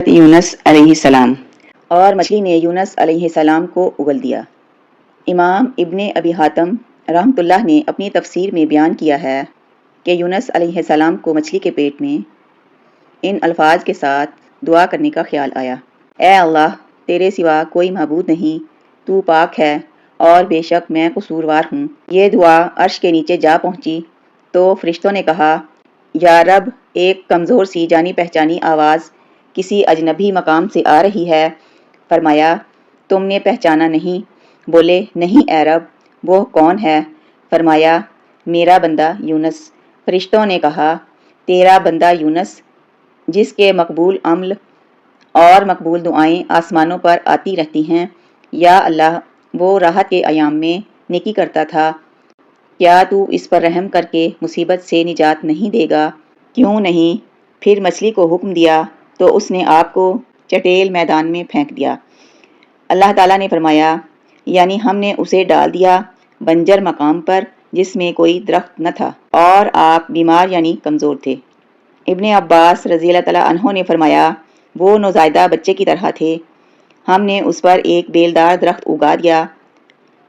یونس علیہ السلام اور مچھلی نے یونس علیہ السلام کو اگل دیا۔ امام ابن ابی حاتم رحمۃ اللہ نے اپنی تفسیر میں بیان کیا ہے کہ یونس علیہ السلام کو مچھلی کے پیٹ میں ان الفاظ کے ساتھ دعا کرنے کا خیال آیا: اے اللہ، تیرے سوا کوئی معبود نہیں، تو پاک ہے اور بے شک میں قصوروار ہوں۔ یہ دعا عرش کے نیچے جا پہنچی تو فرشتوں نے کہا: یا رب، ایک کمزور سی جانی پہچانی آواز کسی اجنبی مقام سے آ رہی ہے۔ فرمایا: تم نے پہچانا نہیں؟ بولے: نہیں اے رب، وہ کون ہے؟ فرمایا: میرا بندہ یونس۔ فرشتوں نے کہا: تیرا بندہ یونس، جس کے مقبول عمل اور مقبول دعائیں آسمانوں پر آتی رہتی ہیں، یا اللہ، وہ راحت کے ایام میں نیکی کرتا تھا، کیا تو اس پر رحم کر کے مصیبت سے نجات نہیں دے گا؟ کیوں نہیں؟ پھر مچھلی کو حکم دیا تو اس نے آپ کو چٹیل میدان میں پھینک دیا۔ اللہ تعالیٰ نے فرمایا: یعنی ہم نے اسے ڈال دیا بنجر مقام پر جس میں کوئی درخت نہ تھا، اور آپ بیمار یعنی کمزور تھے۔ ابن عباس رضی اللہ تعالیٰ عنہ نے فرمایا: وہ نوزائیدہ بچے کی طرح تھے، ہم نے اس پر ایک بیلدار درخت اگا دیا۔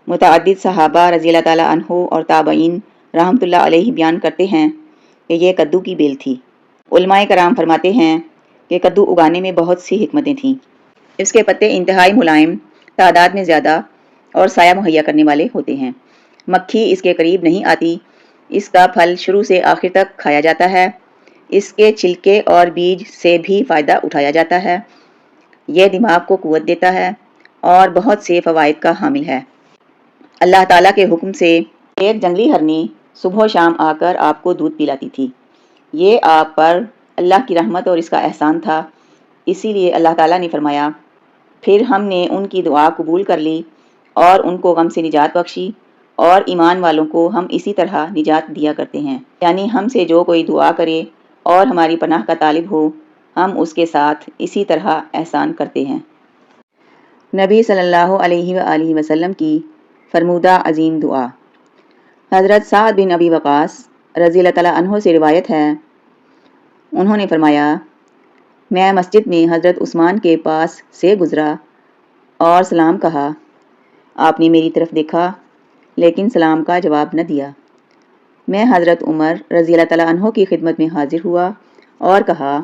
متعدد صحابہ رضی اللہ تعالیٰ عنہ اور تابعین رحمۃ اللہ علیہ بیان کرتے ہیں کہ یہ کدو کی بیل تھی۔ علماء کرام فرماتے ہیں کہ کدو اگانے میں بہت سی حکمتیں تھیں۔ اس کے پتے انتہائی ملائم، تعداد میں زیادہ اور سایہ مہیا کرنے والے ہوتے ہیں۔ مکھی اس کے قریب نہیں آتی۔ اس کا پھل شروع سے آخر تک کھایا جاتا ہے۔ اس کے چھلکے اور بیج سے بھی فائدہ اٹھایا جاتا ہے۔ یہ دماغ کو قوت دیتا ہے اور بہت سے فوائد کا حامل ہے۔ اللہ تعالیٰ کے حکم سے ایک جنگلی ہرنی صبح و شام آ کر آپ کو دودھ پلاتی تھی۔ یہ آپ پر اللہ کی رحمت اور اس کا احسان تھا، اسی لیے اللہ تعالیٰ نے فرمایا: پھر ہم نے ان کی دعا قبول کر لی اور ان کو غم سے نجات بخشی، اور ایمان والوں کو ہم اسی طرح نجات دیا کرتے ہیں۔ یعنی ہم سے جو کوئی دعا کرے اور ہماری پناہ کا طالب ہو، ہم اس کے ساتھ اسی طرح احسان کرتے ہیں۔ نبی صلی اللہ علیہ وآلہ وسلم کی فرمودہ عظیم دعا۔ حضرت سعد بن ابی وقاص رضی اللہ تعالیٰ عنہ سے روایت ہے، انہوں نے فرمایا: میں مسجد میں حضرت عثمان کے پاس سے گزرا اور سلام کہا۔ آپ نے میری طرف دیکھا لیکن سلام کا جواب نہ دیا۔ میں حضرت عمر رضی اللہ تعالیٰ عنہ کی خدمت میں حاضر ہوا اور کہا: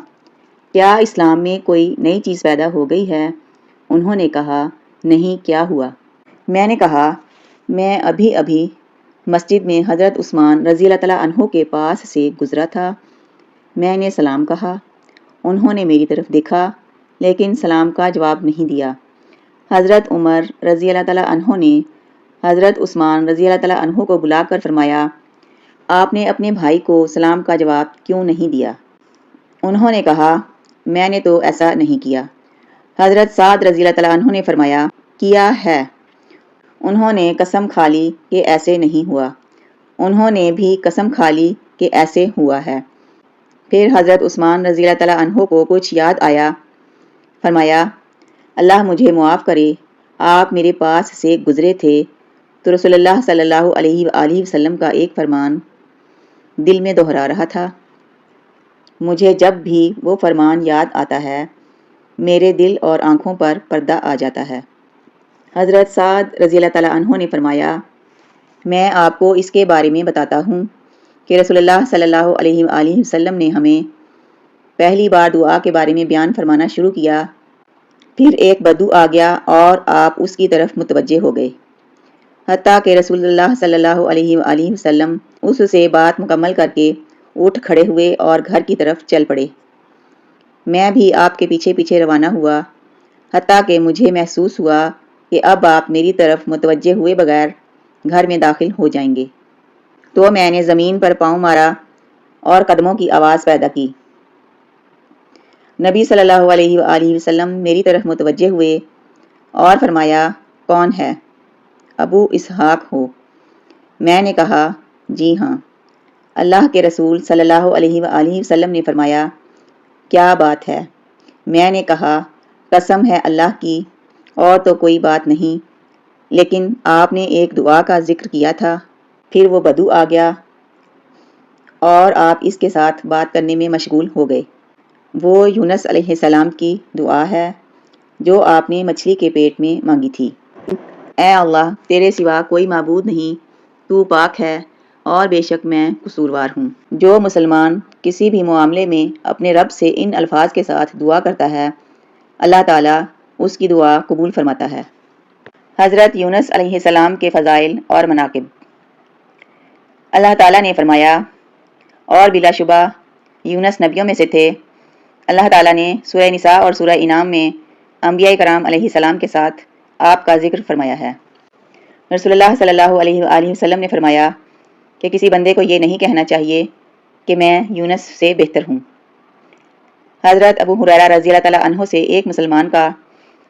کیا اسلام میں کوئی نئی چیز پیدا ہو گئی ہے؟ انہوں نے کہا: نہیں، کیا ہوا؟ میں نے کہا: میں ابھی ابھی مسجد میں حضرت عثمان رضی اللہ تعالیٰ عنہ کے پاس سے گزرا تھا۔ میں نے سلام کہا، انہوں نے میری طرف دیکھا لیکن سلام کا جواب نہیں دیا۔ حضرت عمر رضی اللہ تعالیٰ عنہ نے حضرت عثمان رضی اللہ تعالیٰ عنہ کو بلا کر فرمایا: آپ نے اپنے بھائی کو سلام کا جواب کیوں نہیں دیا؟ انہوں نے کہا: میں نے تو ایسا نہیں کیا۔ حضرت سعد رضی اللہ تعالیٰ عنہ نے فرمایا: کیا ہے؟ انہوں نے قسم کھا لی کہ ایسے نہیں ہوا۔ انہوں نے بھی قسم کھا لی کہ ایسے ہوا ہے۔ پھر حضرت عثمان رضی اللہ تعالیٰ عنہ کو کچھ یاد آیا، فرمایا: اللہ مجھے معاف کرے، آپ میرے پاس سے گزرے تھے تو رسول اللہ صلی اللہ علیہ وآلہ وسلم کا ایک فرمان دل میں دہرا رہا تھا۔ مجھے جب بھی وہ فرمان یاد آتا ہے، میرے دل اور آنکھوں پر پردہ آ جاتا ہے۔ حضرت سعد رضی اللہ تعالیٰ عنہ نے فرمایا: میں آپ کو اس کے بارے میں بتاتا ہوں کہ رسول اللہ صلی اللہ علیہ وآلہ وسلم نے ہمیں پہلی بار دعا کے بارے میں بیان فرمانا شروع کیا، پھر ایک بدو آ گیا اور آپ اس کی طرف متوجہ ہو گئے، حتیٰ کہ رسول اللہ صلی اللہ علیہ وآلہ وسلم اس سے بات مکمل کر کے اٹھ کھڑے ہوئے اور گھر کی طرف چل پڑے۔ میں بھی آپ کے پیچھے پیچھے روانہ ہوا، حتیٰ کہ مجھے محسوس ہوا کہ اب آپ میری طرف متوجہ ہوئے بغیر گھر میں داخل ہو جائیں گے، تو میں نے زمین پر پاؤں مارا اور قدموں کی آواز پیدا کی۔ نبی صلی اللہ علیہ وآلہ وسلم میری طرف متوجہ ہوئے اور فرمایا: کون ہے؟ ابو اسحاق ہو؟ میں نے کہا: جی ہاں۔ اللہ کے رسول صلی اللہ علیہ وآلہ وسلم نے فرمایا: کیا بات ہے؟ میں نے کہا: قسم ہے اللہ کی، اور تو کوئی بات نہیں، لیکن آپ نے ایک دعا کا ذکر کیا تھا۔ پھر وہ بدو آ گیا اور آپ اس کے ساتھ بات کرنے میں مشغول ہو گئے۔ وہ یونس علیہ السلام کی دعا ہے جو آپ نے مچھلی کے پیٹ میں مانگی تھی۔ اے اللہ، تیرے سوا کوئی معبود نہیں، تو پاک ہے اور بے شک میں قصوروار ہوں۔ جو مسلمان کسی بھی معاملے میں اپنے رب سے ان الفاظ کے ساتھ دعا کرتا ہے، اللہ تعالیٰ اس کی دعا قبول فرماتا ہے۔ حضرت یونس علیہ السلام کے فضائل اور مناقب۔ اللہ تعالیٰ نے فرمایا، اور بلا شبہ یونس نبیوں میں سے تھے۔ اللہ تعالیٰ نے سورہ نساء اور سورہ انعام میں انبیاء کرام علیہ السلام کے ساتھ آپ کا ذکر فرمایا ہے۔ رسول اللہ صلی اللہ علیہ وآلہ وسلم نے فرمایا کہ کسی بندے کو یہ نہیں کہنا چاہیے کہ میں یونس سے بہتر ہوں۔ حضرت ابو ہریرہ رضی اللہ تعالیٰ عنہ سے ایک مسلمان کا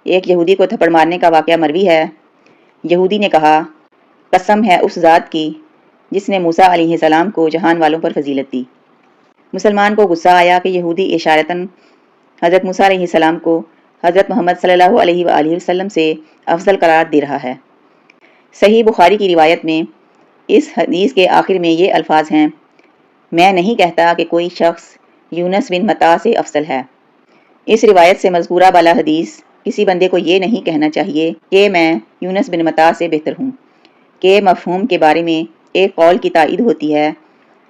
ایک یہودی کو تھپڑ مارنے کا واقعہ مروی ہے۔ یہودی نے کہا، قسم ہے اس ذات کی جس نے موسیٰ علیہ السلام کو جہان والوں پر فضیلت دی۔ مسلمان کو غصہ آیا کہ یہودی اشارتاً حضرت موسیٰ علیہ السلام کو حضرت محمد صلی اللہ علیہ وآلہ وسلم سے افضل قرار دے رہا ہے۔ صحیح بخاری کی روایت میں اس حدیث کے آخر میں یہ الفاظ ہیں، میں نہیں کہتا کہ کوئی شخص یونس بن متی سے افضل ہے۔ اس روایت سے مذکورہ بالا حدیث کسی بندے کو یہ نہیں کہنا چاہیے کہ میں یونس بن متی سے بہتر ہوں، کہ مفہوم کے بارے میں ایک قول کی تائید ہوتی ہے،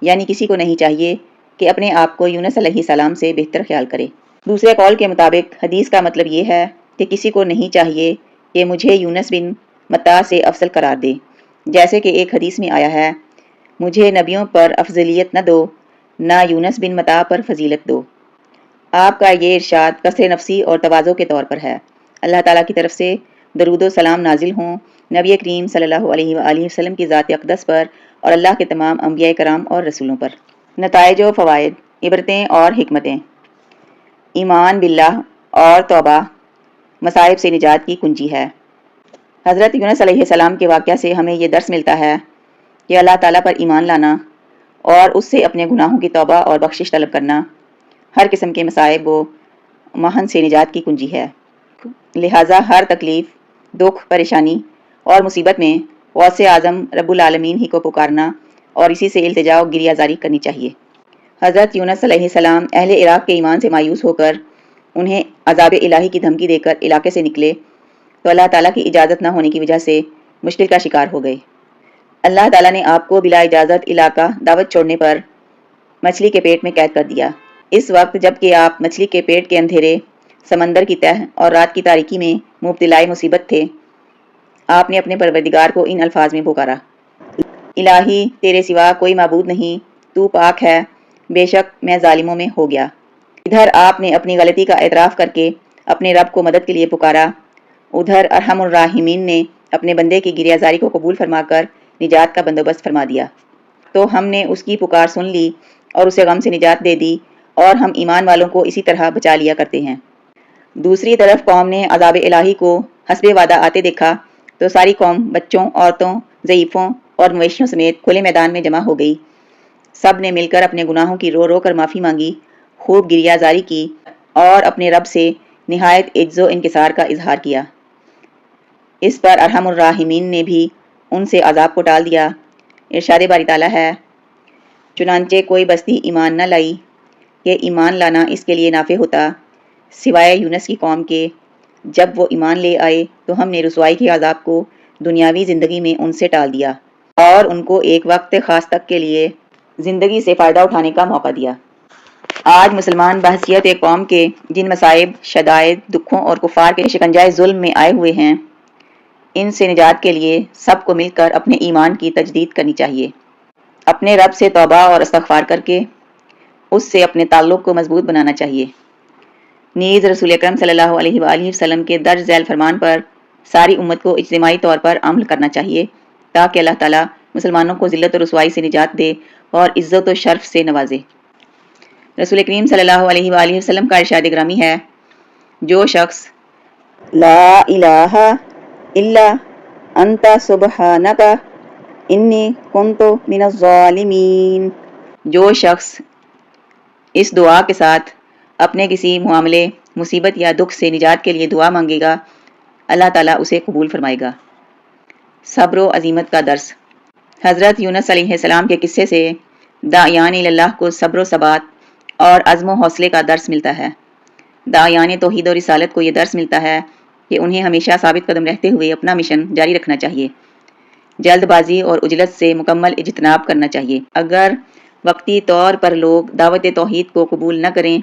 یعنی کسی کو نہیں چاہیے کہ اپنے آپ کو یونس علیہ السلام سے بہتر خیال کرے۔ دوسرے قول کے مطابق حدیث کا مطلب یہ ہے کہ کسی کو نہیں چاہیے کہ مجھے یونس بن متی سے افضل قرار دے، جیسے کہ ایک حدیث میں آیا ہے، مجھے نبیوں پر افضلیت نہ دو، نہ یونس بن متی پر فضیلت دو۔ آپ کا یہ ارشاد کسر نفسی اور تواضع کے طور پر ہے۔ اللہ تعالیٰ کی طرف سے درود و سلام نازل ہوں نبی کریم صلی اللہ علیہ وآلہ وسلم کی ذات اقدس پر اور اللہ کے تمام انبیاء کرام اور رسولوں پر۔ نتائج و فوائد، عبرتیں اور حکمتیں۔ ایمان باللہ اور توبہ مصائب سے نجات کی کنجی ہے۔ حضرت یونس علیہ السلام کے واقعہ سے ہمیں یہ درس ملتا ہے کہ اللہ تعالیٰ پر ایمان لانا اور اس سے اپنے گناہوں کی توبہ اور بخشش طلب کرنا ہر قسم کے مصائب و محن سے نجات کی کنجی ہے۔ لہٰذا ہر تکلیف، دکھ، پریشانی اور مصیبت میں غوث اعظم رب العالمین ہی کو پکارنا اور اسی سے التجا و گریہ زاری کرنی چاہیے۔ حضرت یونس علیہ السلام اہل عراق کے ایمان سے مایوس ہو کر انہیں عذاب الہی کی دھمکی دے کر علاقے سے نکلے تو اللہ تعالیٰ کی اجازت نہ ہونے کی وجہ سے مشکل کا شکار ہو گئے۔ اللہ تعالیٰ نے آپ کو بلا اجازت علاقہ دعوت چھوڑنے پر مچھلی کے پیٹ میں قید کر دیا۔ اس وقت جب کہ آپ مچھلی کے پیٹ کے اندھیرے، سمندر کی تہ اور رات کی تاریکی میں مبتلا مصیبت تھے، آپ نے اپنے پروردگار کو ان الفاظ میں پکارا، الہی تیرے سوا کوئی معبود نہیں، تو پاک ہے، بے شک میں ظالموں میں ہو گیا۔ ادھر آپ نے اپنی غلطی کا اعتراف کر کے اپنے رب کو مدد کے لیے پکارا، ادھر ارحم الراحمین نے اپنے بندے کی گریہ زاری کو قبول فرما کر نجات کا بندوبست فرما دیا، تو ہم نے اس کی پکار سن لی اور اسے غم سے نجات دے دی، اور ہم ایمان والوں کو اسی طرح بچا لیا کرتے ہیں۔ دوسری طرف قوم نے عذاب الہی کو حسب وعدہ آتے دیکھا تو ساری قوم بچوں، عورتوں، ضعیفوں اور مویشیوں سمیت کھلے میدان میں جمع ہو گئی۔ سب نے مل کر اپنے گناہوں کی رو رو کر معافی مانگی، خوب گریہ زاری کی اور اپنے رب سے نہایت عجز و انکسار کا اظہار کیا۔ اس پر ارحم الراحمین نے بھی ان سے عذاب کو ٹال دیا۔ ارشاد باری تعالیٰ ہے، چنانچہ کوئی بستی ایمان نہ لائی کہ ایمان لانا اس کے لیے نافع ہوتا سوائے یونس کی قوم کے، جب وہ ایمان لے آئے تو ہم نے رسوائی کے عذاب کو دنیاوی زندگی میں ان سے ٹال دیا اور ان کو ایک وقت خاص تک کے لیے زندگی سے فائدہ اٹھانے کا موقع دیا۔ آج مسلمان بحیثیت ایک قوم کے جن مصائب، شدائد، دکھوں اور کفار کے شکنجہ ظلم میں آئے ہوئے ہیں، ان سے نجات کے لیے سب کو مل کر اپنے ایمان کی تجدید کرنی چاہیے، اپنے رب سے توبہ اور استغفار کر کے اس سے اپنے تعلق کو مضبوط بنانا چاہیے۔ نیز رسول اکرم صلی اللہ علیہ وآلہ وسلم کے درج ذیل فرمان پر ساری امت کو اجتماعی طور پر عمل کرنا چاہیے تاکہ اللہ تعالیٰ مسلمانوں کو ذلت و رسوائی سے نجات دے اور عزت و شرف سے نوازے۔ رسول کریم صلی اللہ علیہ وآلہ وسلم کا ارشاد گرامی ہے، جو شخص لا الہ الا انت سبحانک انی کنت من الظالمین، جو شخص اس دعا کے ساتھ اپنے کسی معاملے، مصیبت یا دکھ سے نجات کے لیے دعا مانگے گا، اللہ تعالیٰ اسے قبول فرمائے گا۔ صبر و عزیمت کا درس۔ حضرت یونس علیہ السلام کے قصے سے داعیان اللہ کو صبر و ثبات اور عزم و حوصلے کا درس ملتا ہے۔ داعیان توحید و رسالت کو یہ درس ملتا ہے کہ انہیں ہمیشہ ثابت قدم رہتے ہوئے اپنا مشن جاری رکھنا چاہیے، جلد بازی اور عجلت سے مکمل اجتناب کرنا چاہیے۔ اگر وقتی طور پر لوگ دعوت توحید کو قبول نہ کریں،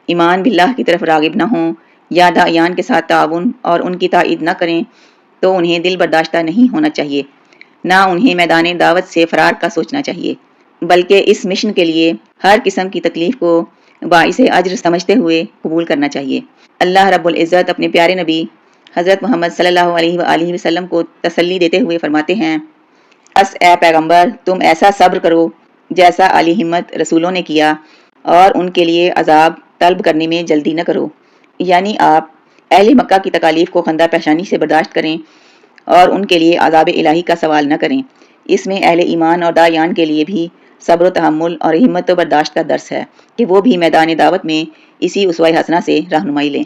ایمان باللہ کی طرف راغب نہ ہوں یا داعیان کے ساتھ تعاون اور ان کی تائید نہ کریں تو انہیں دل برداشتہ نہیں ہونا چاہیے، نہ انہیں میدان دعوت سے فرار کا سوچنا چاہیے، بلکہ اس مشن کے لیے ہر قسم کی تکلیف کو باعث اجر سمجھتے ہوئے قبول کرنا چاہیے۔ اللہ رب العزت اپنے پیارے نبی حضرت محمد صلی اللہ علیہ وآلہ وسلم کو تسلی دیتے ہوئے فرماتے ہیں، بس اے پیغمبر تم ایسا صبر کرو جیسا عالی ہمت رسولوں نے کیا، اور ان کے لیے عذاب طلب کرنے میں جلدی نہ کرو، یعنی آپ اہل مکہ کی تکالیف کو خندہ پیشانی سے برداشت کریں اور ان کے لیے عذاب الہی کا سوال نہ کریں۔ اس میں اہل ایمان اور داعیان کے لیے بھی صبر و تحمل اور ہمت و برداشت کا درس ہے کہ وہ بھی میدان دعوت میں اسی اسوہ حسنہ سے رہنمائی لیں۔